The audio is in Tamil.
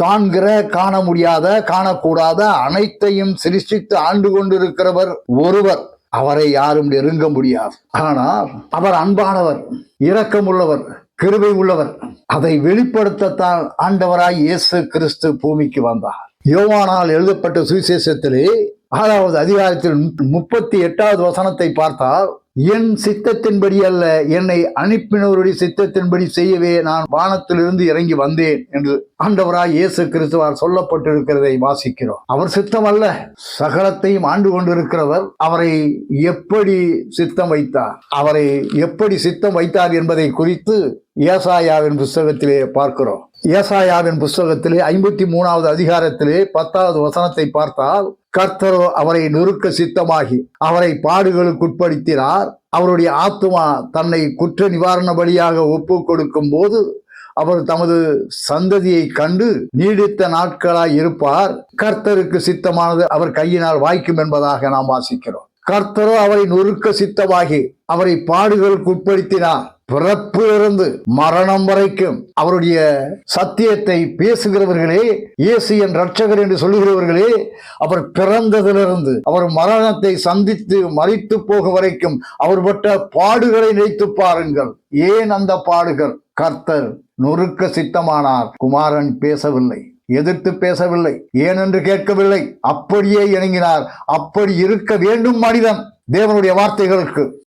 காண்கிற, காண முடியாத, காணக்கூடாத அனைத்தையும் சிருஷ்டித்து ஆண்டு கொண்டிருக்கிறவர் ஒருவர். அவரை யாரும் நெருங்க முடியாது. ஆனால் அவர் அன்பானவர், இரக்கமுள்ளவர், கிருபை உள்ளவர். அதை வெளிப்படுத்தத்தான் ஆண்டவராய் இயேசு கிறிஸ்து பூமிக்கு வந்தார். யோவானால் எழுதப்பட்ட சுவிசேஷத்திலே 6வது அதிகாரத்தில் 38வது வசனத்தை பார்த்தால், என் சித்தத்தின்படி அல்ல, என்னை அனுப்பினவருடைய சித்தத்தின்படி செய்யவே நான் வானத்திலிருந்து இறங்கி வந்தேன் என்று ஆண்டவராய் இயேசு கிறிஸ்துவால் சொல்லப்பட்டிருக்கிறதை வாசிக்கிறோம். அவர் சித்தம் அல்ல, சகலத்தையும் ஆண்டு கொண்டிருக்கிறவர் அவரை எப்படி சித்தம் வைத்தார், அவரை எப்படி சித்தம் வைத்தார் என்பதை குறித்து ஏசாயாவின் புஸ்தகத்திலே பார்க்கிறோம். ஏசாயாவின் புஸ்தகத்திலே 53வது அதிகாரத்திலே 10வது வசனத்தை பார்த்தால், கர்த்தரோ அவரை நொறுக்க சித்தமாகி அவரை பாடுகளுக்குட்படுத்தினார். அவருடைய ஆத்துமா தன்னை குற்ற நிவாரண பலியாக ஒப்பு கொடுக்கும் போது அவர் தமது சந்ததியை கண்டு நீடித்த நாட்களாய் இருப்பார். கர்த்தருக்கு சித்தமானது அவர் கையினால் வாய்க்கும் என்பதாக நாம் வாசிக்கிறோம். கர்த்தரோ அவரை நொறுக்க சித்தமாகி அவரை பாடுகளுக்கு உட்படுத்தினார். பிறப்பிலிருந்து மரணம் வரைக்கும் அவருடைய சத்தியத்தை பேசுகிறவர்களே, இயேசு என் இரட்சகர் என்று சொல்லுகிறவர்களே, அவர் பிறந்ததிலிருந்து அவர் மரணத்தை சந்தித்து மரித்து போக வரைக்கும் அவர் பட்ட பாடுகளை நினைத்து பாருங்கள். ஏன் அந்த பாடுகள்? கர்த்தர் நொறுக்க சித்தமானார். குமாரன் பேசவில்லை, எதிர்த்து பேசவில்லை, ஏனென்று கேட்கவில்லை, அப்படியே இணங்கினார். அப்படி இருக்க வேண்டும் மனிதன் தேவனுடைய வார்த்தைகளுக்கு.